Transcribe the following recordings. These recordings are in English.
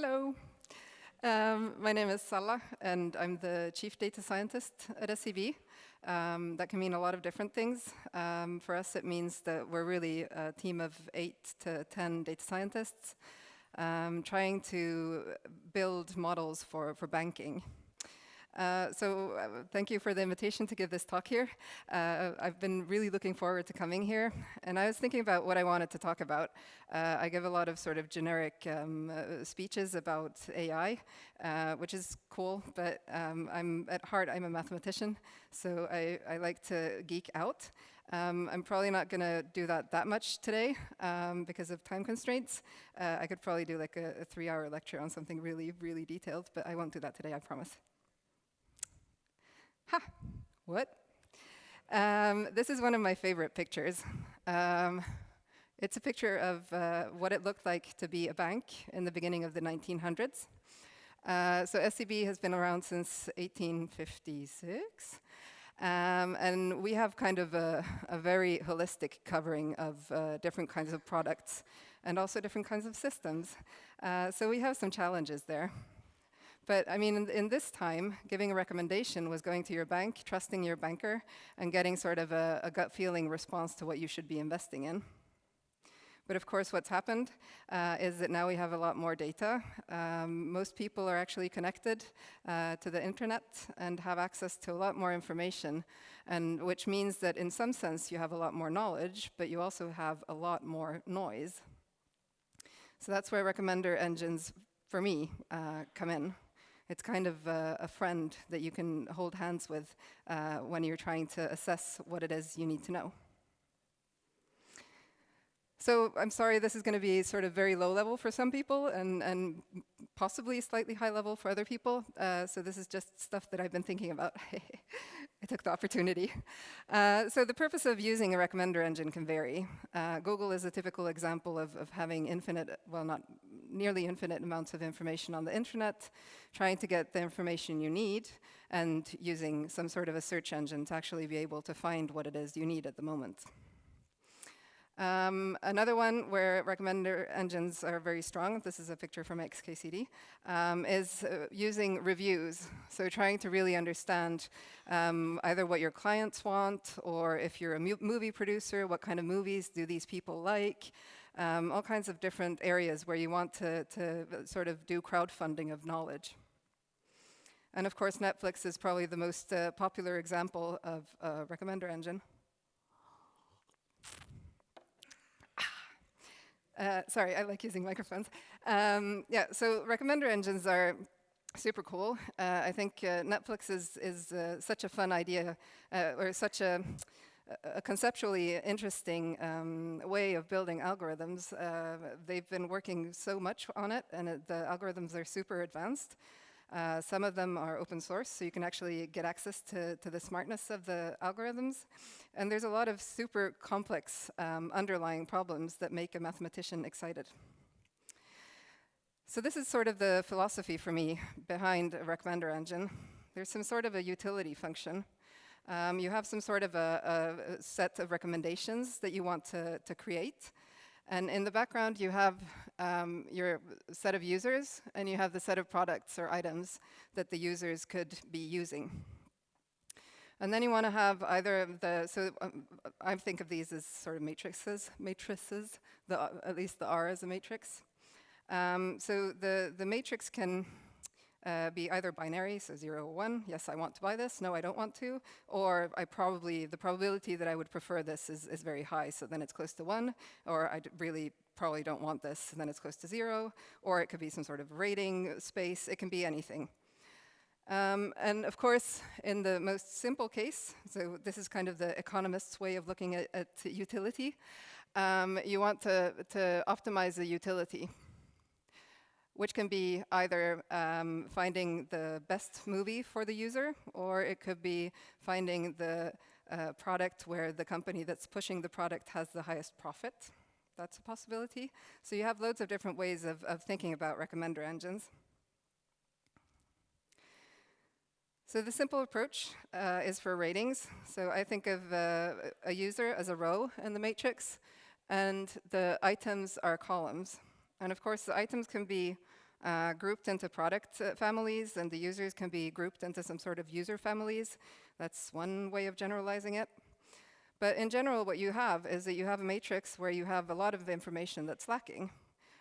Hello. My name is Salla, and I'm the Chief Data Scientist at SEB. That can mean a lot of different things. For us, it means that we're really a team of 8 to 10 data scientists trying to build models for banking. Thank you for the invitation to give this talk here. I've been really looking forward to coming here, and I was thinking about what I wanted to talk about. I give a lot of sort of generic speeches about AI, which is cool, but at heart I'm a mathematician, so I like to geek out. I'm probably not going to do that much today because of time constraints. I could probably do like a 3-hour lecture on something really, really detailed, but I won't do that today, I promise. Ha! What? This is one of my favorite pictures. It's a picture of what it looked like to be a bank in the beginning of the 1900s. So SEB has been around since 1856. And we have kind of a very holistic covering of different kinds of products and also different kinds of systems. So we have some challenges there. But I mean, in this time, giving a recommendation was going to your bank, trusting your banker, and getting sort of a gut feeling response to what you should be investing in. But of course, what's happened is that now we have a lot more data. Most people are actually connected to the internet and have access to a lot more information, and which means that in some sense you have a lot more knowledge, but you also have a lot more noise. So that's where recommender engines, for me, come in. It's kind of a friend that you can hold hands with when you're trying to assess what it is you need to know. So I'm sorry, this is going to be sort of very low level for some people and possibly slightly high level for other people. So this is just stuff that I've been thinking about. I took the opportunity. So the purpose of using a recommender engine can vary. Google is a typical example of having infinite, well, not nearly infinite amounts of information on the internet, trying to get the information you need, and using some sort of a search engine to actually be able to find what it is you need at the moment. Another one where recommender engines are very strong, this is a picture from XKCD, is using reviews. So trying to really understand either what your clients want, or if you're a movie producer, what kind of movies do these people like? All kinds of different areas where you want to sort of do crowdfunding of knowledge. And of course, Netflix is probably the most popular example of a recommender engine. Sorry, I like using microphones. Yeah, so recommender engines are super cool. I think Netflix is such a fun idea, or such a conceptually interesting way of building algorithms. They've been working so much on it, and the algorithms are super advanced. Some of them are open source, so you can actually get access to the smartness of the algorithms. And there's a lot of super complex underlying problems that make a mathematician excited. So this is sort of the philosophy for me behind a recommender engine. There's some sort of a utility function. You have some sort of a set of recommendations that you want to create. And in the background, you have your set of users, and you have the set of products or items that the users could be using. And then you want to have either I think of these as sort of matrices, at least the R is a matrix. So the matrix can be either binary, so 0 or 1, yes, I want to buy this, no, I don't want to, or the probability that I would prefer this is very high, so then it's close to 1, or I really probably don't want this, and then it's close to 0, or it could be some sort of rating space, it can be anything. And of course, in the most simple case, so this is kind of the economist's way of looking at utility, you want to optimize the utility, which can be either finding the best movie for the user, or it could be finding the product where the company that's pushing the product has the highest profit. That's a possibility. So you have loads of different ways of thinking about recommender engines. So the simple approach is for ratings. So I think of a user as a row in the matrix, and the items are columns. And of course, the items can be grouped into product families, and the users can be grouped into some sort of user families. That's one way of generalizing it. But in general, what you have is that you have a matrix where you have a lot of information that's lacking.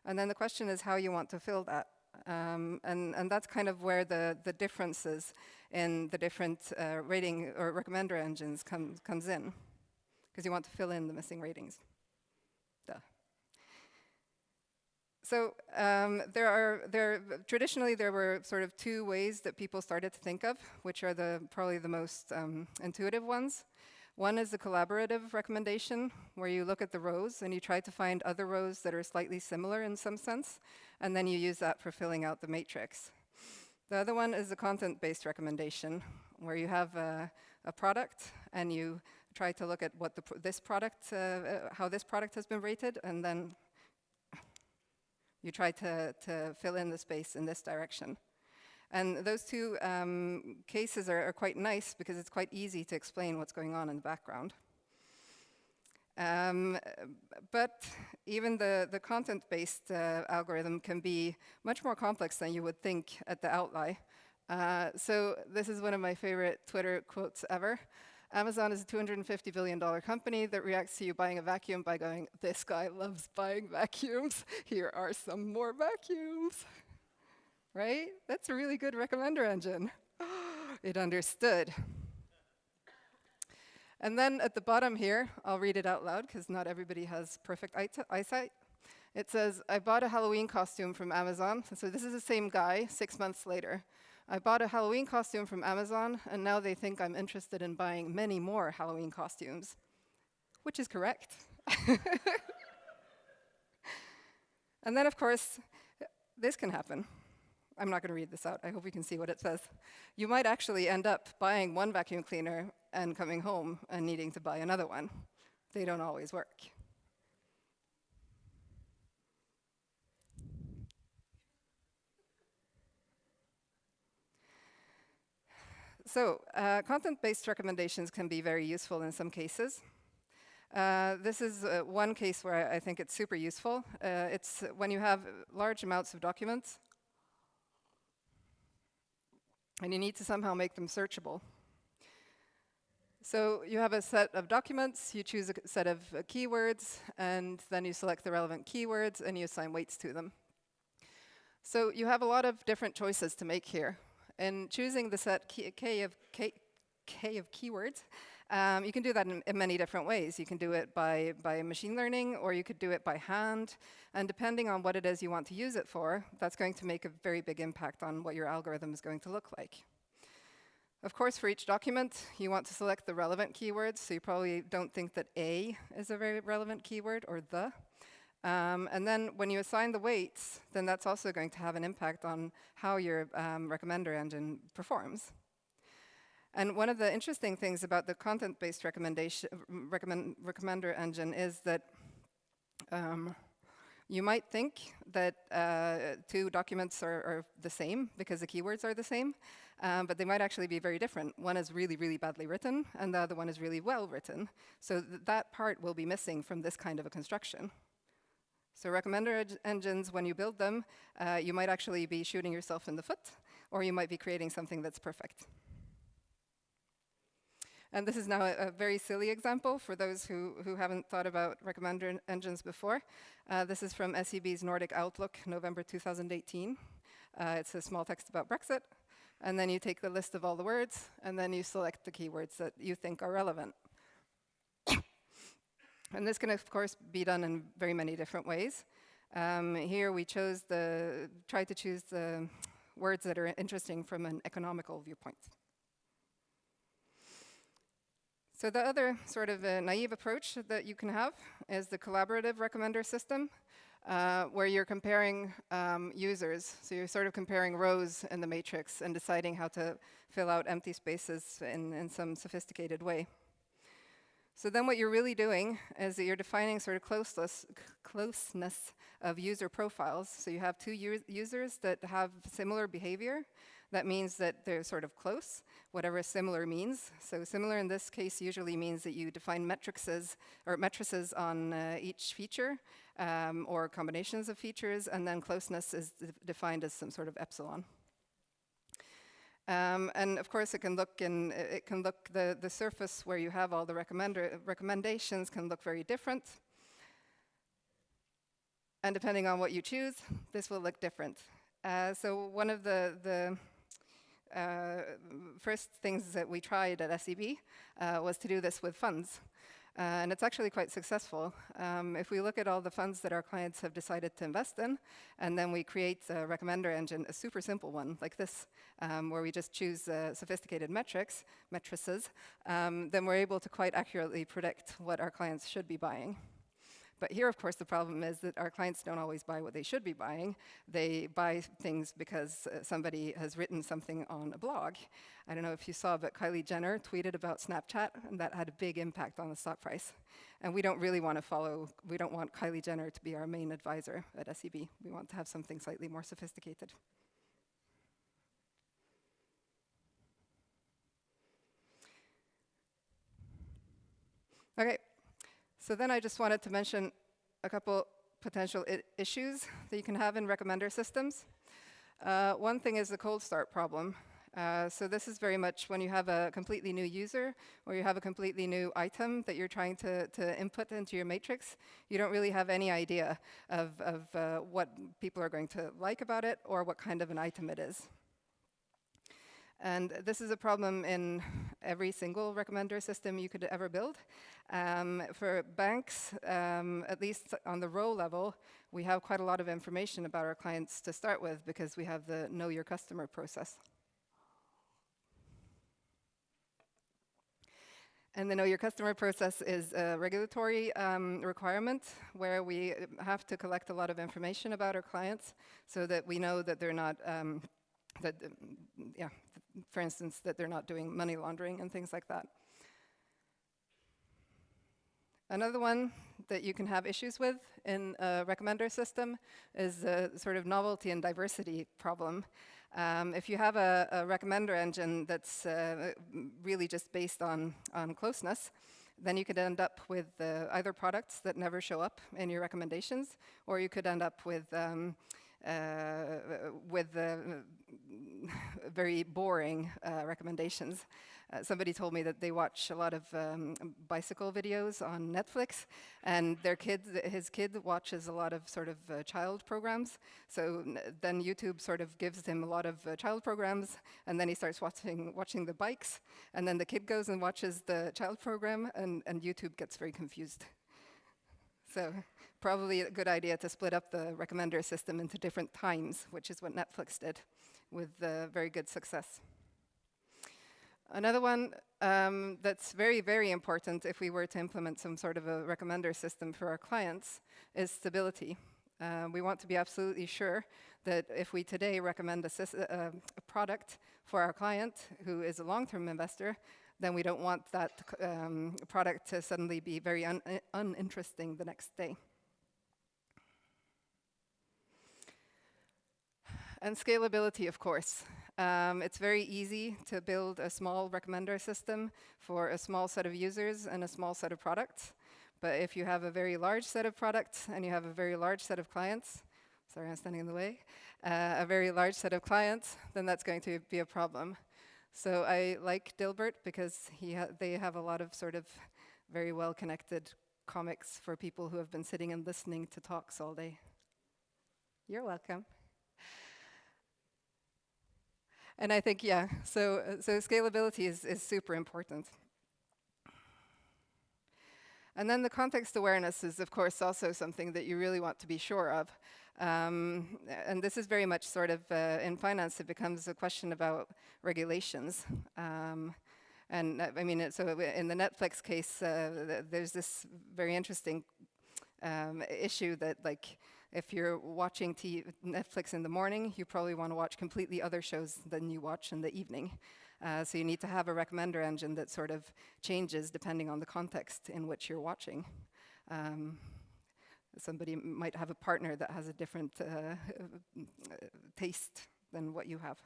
And then the question is how you want to fill that. And that's kind of where the differences in the different rating or recommender engines comes in, because you want to fill in the missing ratings. Duh. So traditionally there were sort of two ways that people started to think of, which are probably the most intuitive ones. One is the collaborative recommendation, where you look at the rows and you try to find other rows that are slightly similar in some sense, and then you use that for filling out the matrix. The other one is the content-based recommendation, where you have a product and you try to look at what how this product has been rated, and then you try to fill in the space in this direction. And those two cases are quite nice because it's quite easy to explain what's going on in the background. But even the content-based algorithm can be much more complex than you would think at the outline. So this is one of my favorite Twitter quotes ever. Amazon is a $250 billion company that reacts to you buying a vacuum by going, "This guy loves buying vacuums. Here are some more vacuums." Right? That's a really good recommender engine. It understood. And then at the bottom here, I'll read it out loud because not everybody has perfect eyesight. It says, "I bought a Halloween costume from Amazon." So this is the same guy 6 months later. "I bought a Halloween costume from Amazon, and now they think I'm interested in buying many more Halloween costumes," which is correct. And then, of course, this can happen. I'm not going to read this out. I hope you can see what it says. You might actually end up buying one vacuum cleaner and coming home and needing to buy another one. They don't always work. So content-based recommendations can be very useful in some cases. This is one case where I think it's super useful. It's when you have large amounts of documents and you need to somehow make them searchable. So you have a set of documents, you choose a set of keywords, and then you select the relevant keywords and you assign weights to them. So you have a lot of different choices to make here. In choosing the set K of keywords, you can do that in many different ways. You can do it by machine learning, or you could do it by hand. And depending on what it is you want to use it for, that's going to make a very big impact on what your algorithm is going to look like. Of course, for each document, you want to select the relevant keywords. So you probably don't think that A is a very relevant keyword, or the. And then when you assign the weights, then that's also going to have an impact on how your recommender engine performs. And one of the interesting things about the content-based recommender engine is that you might think that two documents are the same because the keywords are the same, but they might actually be very different. One is really, really badly written, and the other one is really well written. So that part will be missing from this kind of a construction. So recommender engines, when you build them, you might actually be shooting yourself in the foot, or you might be creating something that's perfect. And this is now a very silly example for those who haven't thought about recommender engines before. This is from SEB's Nordic Outlook, November 2018. It's a small text about Brexit. And then you take the list of all the words, and then you select the keywords that you think are relevant. And this can, of course, be done in very many different ways. Here we tried to choose the words that are interesting from an economical viewpoint. So the other sort of naive approach that you can have is the collaborative recommender system, where you're comparing users. So you're sort of comparing rows in the matrix and deciding how to fill out empty spaces in some sophisticated way. So then what you're really doing is that you're defining sort of closeness of user profiles. So you have two users that have similar behavior. That means that they're sort of close, whatever similar means. So similar in this case usually means that you define matrices on each feature or combinations of features, and then closeness is defined as some sort of epsilon. And of course, the surface where you have all the recommendations can look very different. And depending on what you choose, this will look different. So one of the first things that we tried at SEB was to do this with funds. And it's actually quite successful. If we look at all the funds that our clients have decided to invest in, and then we create a recommender engine, a super simple one like this, where we just choose sophisticated matrices, then we're able to quite accurately predict what our clients should be buying. But here, of course, the problem is that our clients don't always buy what they should be buying. They buy things because somebody has written something on a blog. I don't know if you saw, but Kylie Jenner tweeted about Snapchat, and that had a big impact on the stock price. And we don't really want to we don't want Kylie Jenner to be our main advisor at SEB. We want to have something slightly more sophisticated. Okay. So then I just wanted to mention a couple potential issues that you can have in recommender systems. One thing is the cold start problem. So this is very much when you have a completely new user or you have a completely new item that you're trying to input into your matrix. You don't really have any idea of what people are going to like about it or what kind of an item it is. And this is a problem in every single recommender system you could ever build. For banks, at least on the row level, we have quite a lot of information about our clients to start with because we have the know your customer process. And the know your customer process is a regulatory requirement where we have to collect a lot of information about our clients so that we know that they're not for instance, that they're not doing money laundering and things like that. Another one that you can have issues with in a recommender system is the sort of novelty and diversity problem. If you have a recommender engine that's really just based on closeness, then you could end up with either products that never show up in your recommendations, or you could end up with very boring recommendations. Somebody told me that they watch a lot of bicycle videos on Netflix, and his kid watches a lot of sort of child programs. So then YouTube sort of gives him a lot of child programs, and then he starts watching the bikes, and then the kid goes and watches the child program, and YouTube gets very confused. So probably a good idea to split up the recommender system into different times, which is what Netflix did with very good success. Another one that's very, very important if we were to implement some sort of a recommender system for our clients is stability. We want to be absolutely sure that if we today recommend a product for our client who is a long-term investor, then we don't want that product to suddenly be very uninteresting the next day. And scalability, of course. It's very easy to build a small recommender system for a small set of users and a small set of products. But if you have a very large set of products and you have a very large set of clients, sorry, I'm standing in the way, a very large set of clients, then that's going to be a problem. So I like Dilbert because they have a lot of sort of very well-connected comics for people who have been sitting and listening to talks all day. You're welcome. And I think, yeah, so scalability is super important. And then the context awareness is, of course, also something that you really want to be sure of. And this is very much sort of, in finance, it becomes a question about regulations. And I mean, so in the Netflix case, there's this very interesting issue that, like, If you're watching Netflix in the morning, you probably want to watch completely other shows than you watch in the evening. So you need to have a recommender engine that sort of changes depending on the context in which you're watching. Somebody might have a partner that has a different taste than what you have.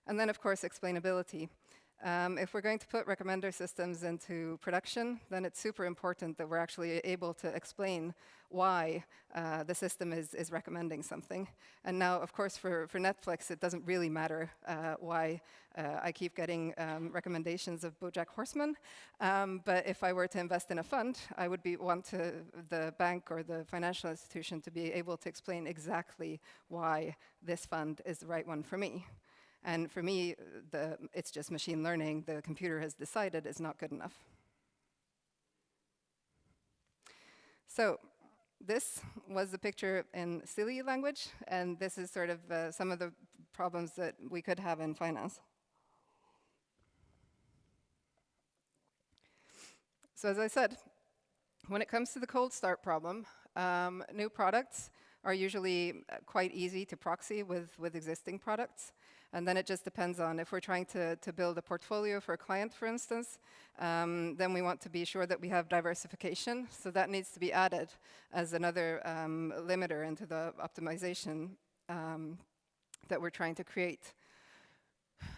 And then, of course, explainability. If we're going to put recommender systems into production, then it's super important that we're actually able to explain why the system is recommending something. And now, of course, for Netflix, it doesn't really matter why I keep getting recommendations of BoJack Horseman. But if I were to invest in a fund, I would want the bank or the financial institution to be able to explain exactly why this fund is the right one for me. And for me, it's just machine learning. The computer has decided is not good enough. So this was the picture in silly language, and this is sort of some of the problems that we could have in finance. So as I said, when it comes to the cold start problem, new products are usually quite easy to proxy with existing products. And then it just depends on if we're trying to build a portfolio for a client, for instance, then we want to be sure that we have diversification. So that needs to be added as another limiter into the optimization that we're trying to create.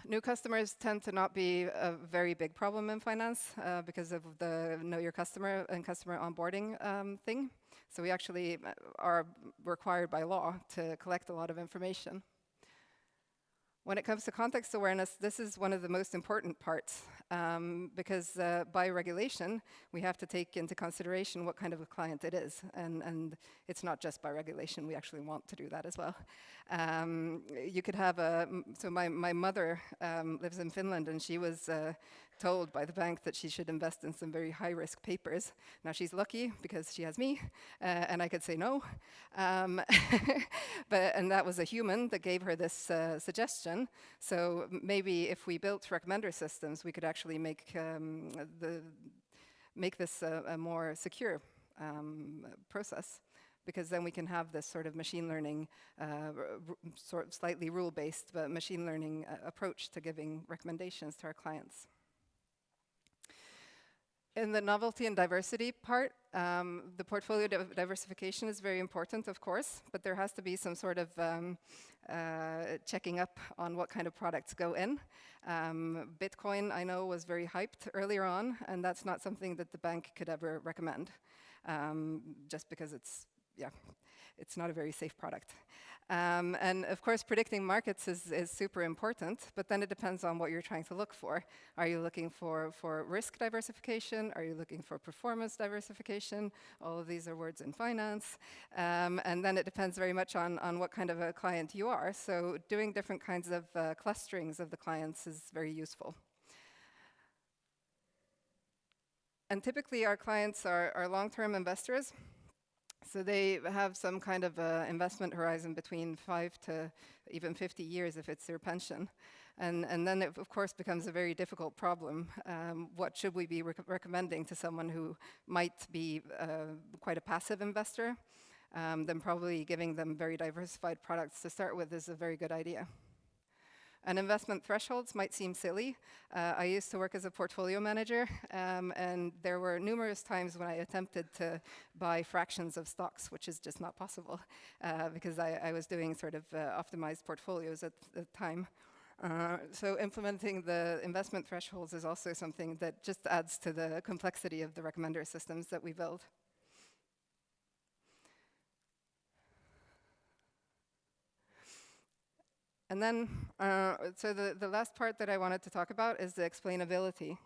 New customers tend to not be a very big problem in finance because of the know your customer and customer onboarding thing. So we actually are required by law to collect a lot of information. When it comes to context awareness, this is one of the most important parts because by regulation, we have to take into consideration what kind of a client it is. And it's not just by regulation, we actually want to do that as well. You could have so my mother lives in Finland, and she was told by the bank that she should invest in some very high-risk papers. Now she's lucky because she has me, and I could say no. And that was a human that gave her this suggestion. So maybe if we built recommender systems, we could actually make this a more secure process, because then we can have this sort of machine learning, sort of slightly rule-based, but machine learning approach to giving recommendations to our clients. In the novelty and diversity part, the portfolio diversification is very important, of course, but there has to be some sort of checking up on what kind of products go in. Bitcoin, I know, was very hyped earlier on, and that's not something that the bank could ever recommend, just because it's not a very safe product. And of course, predicting markets is super important, but then it depends on what you're trying to look for. Are you looking for risk diversification? Are you looking for performance diversification? All of these are words in finance. And then it depends very much on what kind of a client you are. So doing different kinds of clusterings of the clients is very useful. And typically, our clients are long-term investors. So they have some kind of investment horizon between 5 to even 50 years if it's their pension. And then it, of course, becomes a very difficult problem. What should we be recommending to someone who might be quite a passive investor? Then probably giving them very diversified products to start with is a very good idea. And investment thresholds might seem silly. I used to work as a portfolio manager, and there were numerous times when I attempted to buy fractions of stocks, which is just not possible, because I was doing sort of optimized portfolios at the time. So implementing the investment thresholds is also something that just adds to the complexity of the recommender systems that we build. And then, so the last part that I wanted to talk about is the explainability.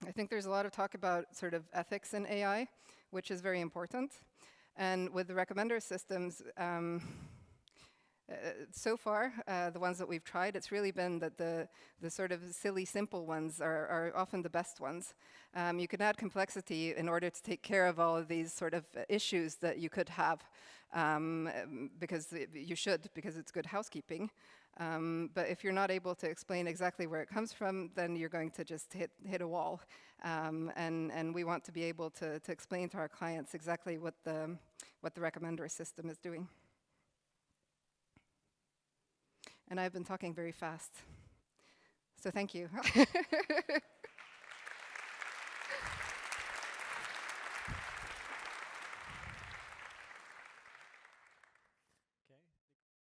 I think there's a lot of talk about sort of ethics in AI, which is very important. And with the recommender systems, so far, the ones that we've tried, it's really been that the sort of silly, simple ones are often the best ones. You can add complexity in order to take care of all of these sort of issues that you could have, because you should, because it's good housekeeping. But if you're not able to explain exactly where it comes from, then you're going to just hit a wall. And we want to be able to explain to our clients exactly what the recommender system is doing. And I've been talking very fast. So thank you.